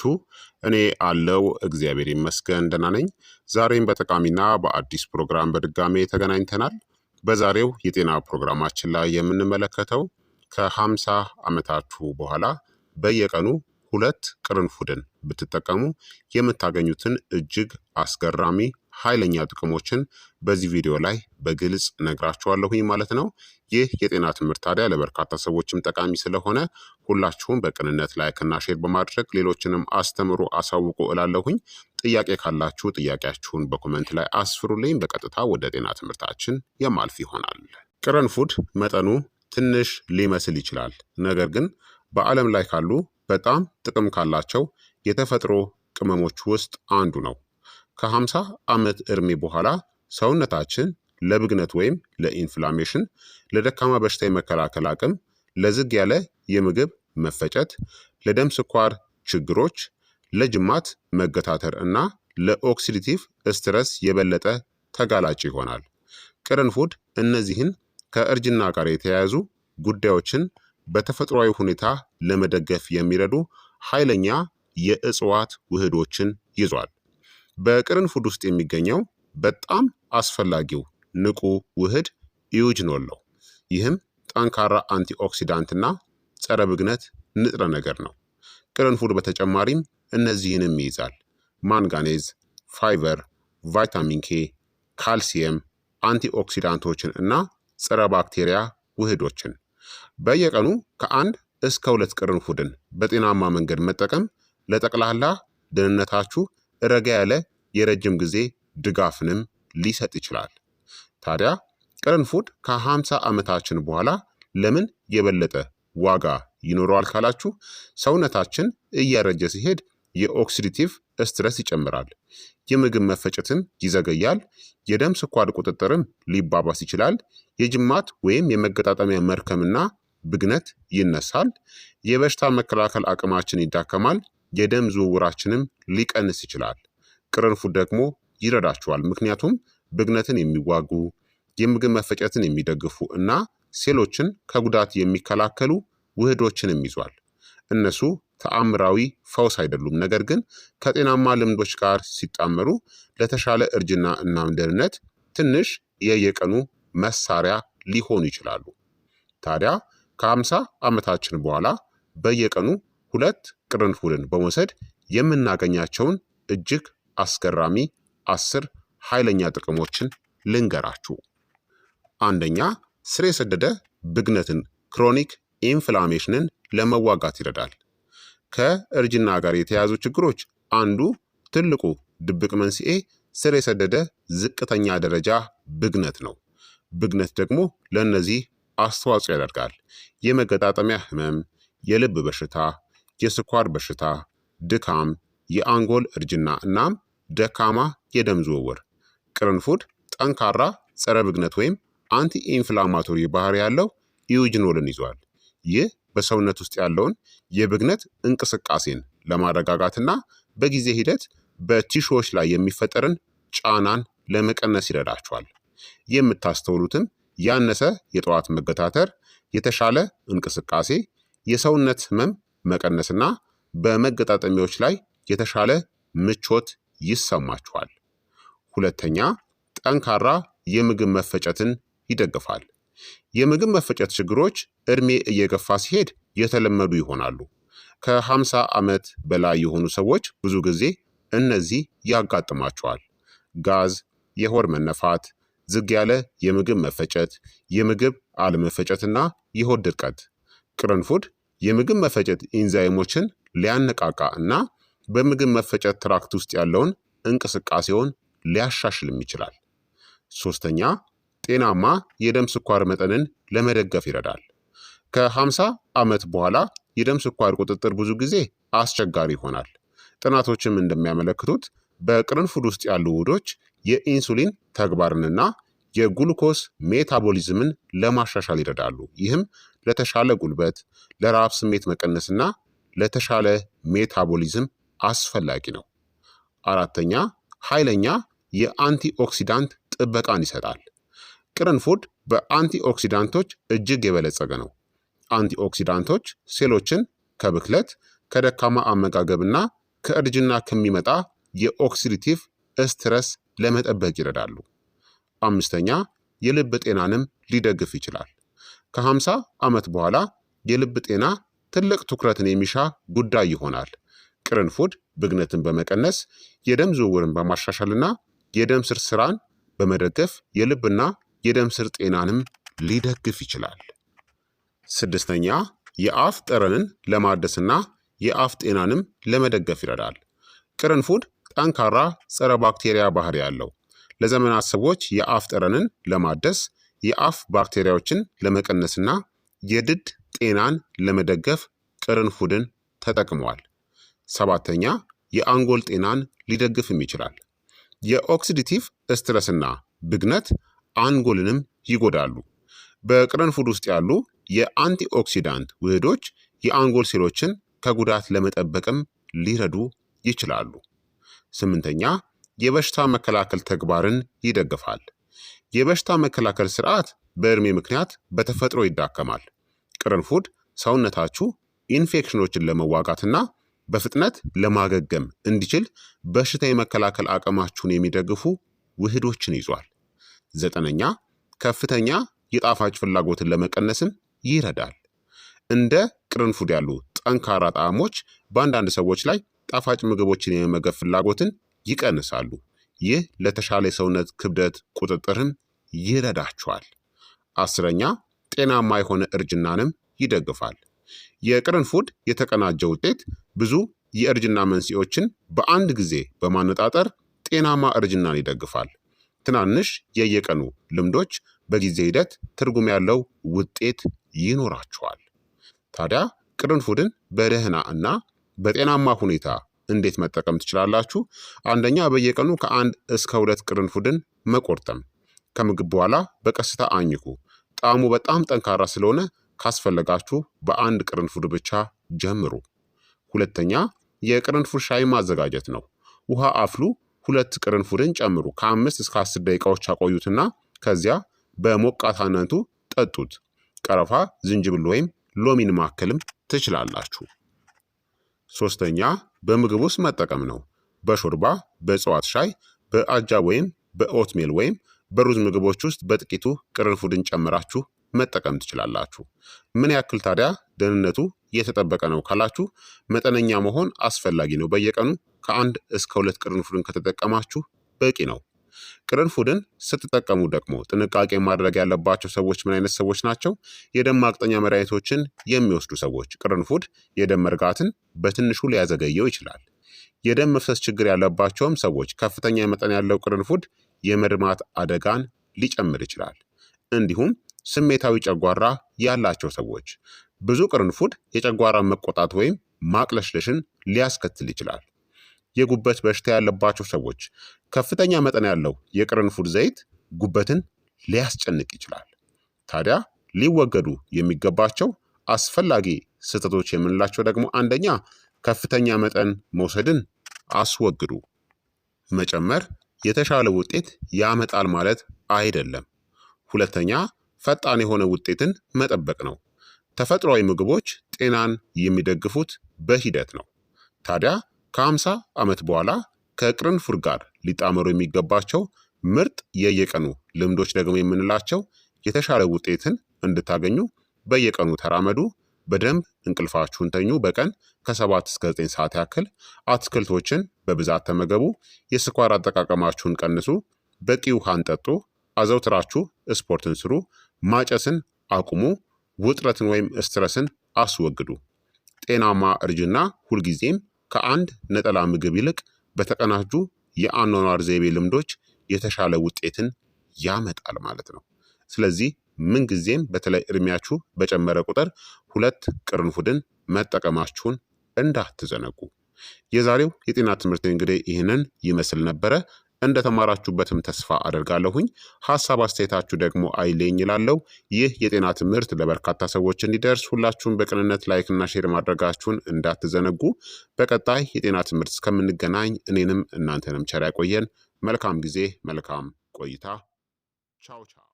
ናችሁ? እኔ አለው እግዚአብሔር ይመስገን ደህና ነኝ። ዛሬም በጠቃሚና በአዲስ ፕሮግራም በድጋሜ ተገናኝተናል። በዛሬው የጤና ፕሮግራማችን ላይ የምንመለከተው ከ50 ዓመታችሁ በኋላ በየቀኑ 2 ቅርንፉድን ብትጠቀሙ የምታገኙትን እጅግ አስገራሚ ኃይለኛ ጥቅሞችን በዚህ ቪዲዮ ላይ በግልጽ ነግራችኋለሁኝ ማለት ነው። ይህ የጤና ትምህርት ታዲያ ለበርካታ ሰዎችም ጠቃሚ ስለሆነ ሁላችሁም በቅንነት ላይክና ሼር በማድረግ ሌሎችንም አስተምሩ አሳውቁ እላለሁኝ። ጥያቄ ካላችሁ ጥያቄያችሁን በኮመንት ላይ አስፍሩልኝ። በቀጥታ ወደ ጤና ትምህርታችን የማልፍ ይሆናል። ቅርንፉድ መጠኑ ትንሽ ሊመስል ይችላል፣ ነገር ግን በዓለም ላይ ካሉ በጣም ጥቅም ካላቸው የተፈጥሮ ቅመሞች ውስጥ አንዱ ነው። ከ50 ዓመት ዕድሜ በኋላ ሰውነታችን ለብግነት ወይም ለኢንፍላሜሽን፣ ለደካማ በሽታ የመከላከል አቅም፣ ለዝግ ያለ የምግብ መፈጨት፣ ለደም ስኳር ችግሮች፣ ለጅማት መገታተር እና ለኦክሲዲቲቭ ስትረስ የበለጠ ተጋላጭ ይሆናል። ቅርንፉድ እነዚህን ከእርጅና ጋር የተያያዙ ጉዳዮችን በተፈጥሯዊ ሁኔታ ለመደገፍ የሚረዱ ኃይለኛ የእጽዋት ውህዶችን ይዟል። በቅርንፉድ ውስጥ የሚገኘው በጣም አስፈላጊው ንቁ ውህድ ኢዩጅኖል ነው። ይህም ጠንካራ አንቲኦክሲዳንትና ጸረ ብግነት ንጥረ ነገር ነው። ቅርንፉድ በተጨማሪም እነዚህንም ይይዛል: ማንጋኔዝ፣ ፋይበር፣ ቫይታሚን ኬ፣ ካልሲየም፣ አንቲኦክሲዳንቶችን እና ጸረ ባክቴሪያ ውህዶችን። በየቀኑ ከ1 እስከ 2 ቅርንፉድን በጤናማ መንገድ መጠቀም ለጠቅላላ ደህንነታችሁ ረጋ ያለ የረጅም ጊዜ ድጋፍንም ሊሰጥ ይችላል። ታዲያ ቅርንፉድ ከ50 ዓመታችን በኋላ ለምን የበለጠ ዋጋ ይኖረዋል ካላችሁ፣ ሰውነታችን እያረጀ ሲሄድ የኦክሲዲቲቭ ስትረስ ይጨምራል፣ የምግብ መፈጨትም ይዘገያል፣ የደም ስኳር ቁጥጥርም ሊባባስ ይችላል፣ የጅማት ወይም የመገጣጠሚያ መርከምና ብግነት ይነሳል፣ የበሽታ መከላከል አቅማችን ይዳከማል፣ የደም ዝውውራችንም ሊቀንስ ይችላል። ቅርንፉድ ደግሞ ይረዳችኋል፣ ምክንያቱም ብግነትን የሚዋጉ የምግብ መፈጨትን የሚደግፉ እና ሴሎችን ከጉዳት የሚከላከሉ ውህዶችንም ይዟል። እነሱ ተአምራዊ ፈውስ አይደሉም፣ ነገር ግን ከጤናማ ልምዶች ጋር ሲጣመሩ ለተሻለ እርጅና እናም ደህንነት ትንሽ የየቀኑ መሳሪያ ሊሆኑ ይችላሉ። ታዲያ ከ50 ዓመታችን በኋላ በየቀኑ 2 ቅርንፉድን በመውሰድ የምናገኛቸውን እጅግ አስገራሚ 10 ኃይለኛ ጥቅሞችን ልንገራችሁ። አንደኛ፣ ስር የሰደደ ብግነትን ክሮኒክ ኢንፍላሜሽንን ለመዋጋት ይረዳል። ከእርጅና ጋር የተያያዙ ችግሮች አንዱ ትልቁ ድብቅ መንስኤ ስር የሰደደ ዝቅተኛ ደረጃ ብግነት ነው። ብግነት ደግሞ ለእነዚህ አስተዋጽኦ ያደርጋል: የመገጣጠሚያ ህመም፣ የልብ በሽታ፣ የስኳር በሽታ፣ ድካም፣ የአንጎል እርጅና እናም ደካማ የደም ዝውውር። ቅርንፉድ ጠንካራ ጸረ ብግነት ወይም አንቲ ኢንፍላማቶሪ ባህሪ ያለው ኢዩጅኖልን ይዟል። ይህ በሰውነት ውስጥ ያለውን የብግነት እንቅስቃሴን ለማረጋጋትና በጊዜ ሂደት በቲሹዎች ላይ የሚፈጠርን ጫናን ለመቀነስ ይረዳቸዋል። የምታስተውሉትም ያነሰ የጠዋት መገታተር፣ የተሻለ እንቅስቃሴ፣ የሰውነት ህመም መቀነስና በመገጣጠሚያዎች ላይ የተሻለ ምቾት ይሰማችኋል። ሁለተኛ፣ ጠንካራ የምግብ መፈጨትን ይደግፋል። የምግብ መፈጨት ችግሮች እድሜ እየገፋ ሲሄድ የተለመዱ ይሆናሉ። ከ50 ዓመት በላይ የሆኑ ሰዎች ብዙ ጊዜ እነዚህ ያጋጥማቸዋል: ጋዝ፣ የሆድ መነፋት፣ ዝግ ያለ የምግብ መፈጨት፣ የምግብ አለመፈጨትና የሆድ ድርቀት። ቅርንፉድ የምግብ መፈጨት ኢንዛይሞችን ሊያነቃቃ እና በምግብ መፈጨት ትራክት ውስጥ ያለውን እንቅስቃሴውን ሊያሻሽልም ይችላል። ሶስተኛ፣ ጤናማ የደም ስኳር መጠንን ለመደገፍ ይረዳል። ከ50 ዓመት በኋላ የደም ስኳር ቁጥጥር ብዙ ጊዜ አስቸጋሪ ይሆናል። ጥናቶችም እንደሚያመለክቱት በቅርንፉድ ውስጥ ያሉ ውህዶች የኢንሱሊን ተግባርንና የጉሉኮስ ሜታቦሊዝምን ለማሻሻል ይረዳሉ። ይህም ለተሻለ ጉልበት፣ ለረሃብ ስሜት መቀነስና ለተሻለ ሜታቦሊዝም አስፈላጊ ነው። አራተኛ፣ ኃይለኛ የአንቲኦክሲዳንት ጥበቃን ይሰጣል። ቅርንፉድ በአንቲኦክሲዳንቶች እጅግ የበለጸገ ነው። አንቲኦክሲዳንቶች ሴሎችን ከብክለት፣ ከደካማ አመጋገብና ከእርጅና ከሚመጣ የኦክሲዲቲቭ ስትረስ ለመጠበቅ ይረዳሉ። አምስተኛ የልብ ጤናንም ሊደግፍ ይችላል። ከ50 ዓመት በኋላ የልብ ጤና ትልቅ ትኩረትን የሚሻ ጉዳይ ይሆናል። ቅርንፉድ ብግነትን በመቀነስ የደም ዝውውርን በማሻሻልና የደም ስር ስራን በመደገፍ የልብና የደም ስር ጤናንም ሊደግፍ ይችላል። ስድስተኛ የአፍ ጠረንን ለማደስና የአፍ ጤናንም ለመደገፍ ይረዳል። ቅርንፉድ ጠንካራ ጸረ ባክቴሪያ ባህሪ ያለው ለዘመናት ሰዎች የአፍ ጠረንን ለማደስ የአፍ ባክቴሪያዎችን ለመቀነስና የድድ ጤናን ለመደገፍ ቅርንፉድን ተጠቅመዋል። ሰባተኛ የአንጎል ጤናን ሊደግፍም ይችላል። የኦክሲዲቲቭ ስትረስና ብግነት አንጎልንም ይጎዳሉ። በቅርንፉድ ውስጥ ያሉ የአንቲኦክሲዳንት ውህዶች የአንጎል ሴሎችን ከጉዳት ለመጠበቅም ሊረዱ ይችላሉ። ስምንተኛ የበሽታ መከላከል ተግባርን ይደግፋል። የበሽታ መከላከል ስርዓት በእድሜ ምክንያት በተፈጥሮ ይዳከማል። ቅርንፉድ ሰውነታችሁ ኢንፌክሽኖችን ለመዋጋትና በፍጥነት ለማገገም እንዲችል በሽታ የመከላከል አቅማችሁን የሚደግፉ ውህዶችን ይዟል። ዘጠነኛ ከፍተኛ የጣፋጭ ፍላጎትን ለመቀነስም ይረዳል። እንደ ቅርንፉድ ያሉ ጠንካራ ጣዕሞች በአንዳንድ ሰዎች ላይ ጣፋጭ ምግቦችን የመመገብ ፍላጎትን ይቀንሳሉ። ይህ ለተሻለ የሰውነት ክብደት ቁጥጥርን ይረዳችኋል። አስረኛ ጤናማ የሆነ እርጅናንም ይደግፋል። የቅርንፉድ የተቀናጀ ውጤት ብዙ የእርጅና መንስኤዎችን በአንድ ጊዜ በማነጣጠር ጤናማ እርጅናን ይደግፋል። ትናንሽ የየቀኑ ልምዶች በጊዜ ሂደት ትርጉም ያለው ውጤት ይኖራቸዋል። ታዲያ ቅርንፉድን በደህና እና በጤናማ ሁኔታ እንዴት መጠቀም ትችላላችሁ? አንደኛ በየቀኑ ከ1 እስከ 2 ቅርንፉድን መቆርጠም። ከምግብ በኋላ በቀስታ አኝኩ። ጣዕሙ በጣም ጠንካራ ስለሆነ ካስፈለጋችሁ በአንድ ቅርንፉድ ብቻ ጀምሩ። ሁለተኛ የቅርንፉድ ሻይ ማዘጋጀት ነው። ውሃ አፍሉ። 2 ቅርንፉድን ጨምሩ። ከ5 እስከ 10 ደቂቃዎች አቆዩትና ከዚያ በሞቃታነቱ ጠጡት። ቀረፋ፣ ዝንጅብል ወይም ሎሚን ማከልም ትችላላችሁ። ሶስተኛ በምግብ ውስጥ መጠቀም ነው። በሾርባ፣ በእጽዋት ሻይ፣ በአጃ ወይም በኦትሜል ወይም በሩዝ ምግቦች ውስጥ በጥቂቱ ቅርንፉድን ጨምራችሁ መጠቀም ትችላላችሁ። ምን ያክል ታዲያ ደህንነቱ የተጠበቀ ነው ካላችሁ መጠነኛ መሆን አስፈላጊ ነው። በየቀኑ ከ1 እስከ 2 ቅርንፉድን ከተጠቀማችሁ በቂ ነው። ቅርንፉድን ስትጠቀሙ ደግሞ ጥንቃቄ ማድረግ ያለባቸው ሰዎች ምን አይነት ሰዎች ናቸው? የደም ማቅጠኛ መድኃኒቶችን የሚወስዱ ሰዎች። ቅርንፉድ የደም መርጋትን በትንሹ ሊያዘገየው ይችላል። የደም መፍሰስ ችግር ያለባቸውም ሰዎች ከፍተኛ መጠን ያለው ቅርንፉድ የመድማት አደጋን ሊጨምር ይችላል። እንዲሁም ስሜታዊ ጨጓራ ያላቸው ሰዎች። ብዙ ቅርንፉድ የጨጓራ መቆጣት ወይም ማቅለሽለሽን ሊያስከትል ይችላል። የጉበት በሽታ ያለባቸው ሰዎች። ከፍተኛ መጠን ያለው የቅርንፉድ ዘይት ጉበትን ሊያስጨንቅ ይችላል። ታዲያ ሊወገዱ የሚገባቸው አስፈላጊ ስህተቶች የምንላቸው ደግሞ አንደኛ ከፍተኛ መጠን መውሰድን አስወግዱ። መጨመር የተሻለ ውጤት ያመጣል ማለት አይደለም። ሁለተኛ ፈጣን የሆነ ውጤትን መጠበቅ ነው። ተፈጥሯዊ ምግቦች ጤናን የሚደግፉት በሂደት ነው። ታዲያ ከ50 ዓመት በኋላ ከቅርንፉድ ጋር ሊጣመሩ የሚገባቸው ምርጥ የየቀኑ ልምዶች ደግሞ የምንላቸው የተሻለ ውጤትን እንድታገኙ በየቀኑ ተራመዱ፣ በደንብ እንቅልፋችሁን ተኙ፣ በቀን ከ7 እስከ 9 ሰዓት ያክል አትክልቶችን በብዛት ተመገቡ፣ የስኳር አጠቃቀማችሁን ቀንሱ፣ በቂ ውሃን ጠጡ፣ አዘውትራችሁ ስፖርትን ስሩ፣ ማጨስን አቁሙ፣ ውጥረትን ወይም ስትረስን አስወግዱ። ጤናማ እርጅና ሁልጊዜም ከአንድ ነጠላ ምግብ ይልቅ በተቀናጁ የአኗኗር ዘይቤ ልምዶች የተሻለ ውጤትን ያመጣል ማለት ነው። ስለዚህ ምንጊዜም በተለይ እድሜያችሁ በጨመረ ቁጥር 2 ቅርንፉድን መጠቀማችሁን እንዳትዘነጉ። የዛሬው የጤና ትምህርት እንግዲህ ይህንን ይመስል ነበረ። እንደተማራችሁበትም ተስፋ አደርጋለሁኝ። ሀሳብ አስተያየታችሁ ደግሞ አይለኝ ይላለው። ይህ የጤና ትምህርት ለበርካታ ሰዎች እንዲደርስ ሁላችሁም በቅንነት ላይክና ሼር ማድረጋችሁን እንዳትዘነጉ። በቀጣይ የጤና ትምህርት እስከምንገናኝ እኔንም እናንተንም ቸር ያቆየን። መልካም ጊዜ፣ መልካም ቆይታ። ቻው ቻው።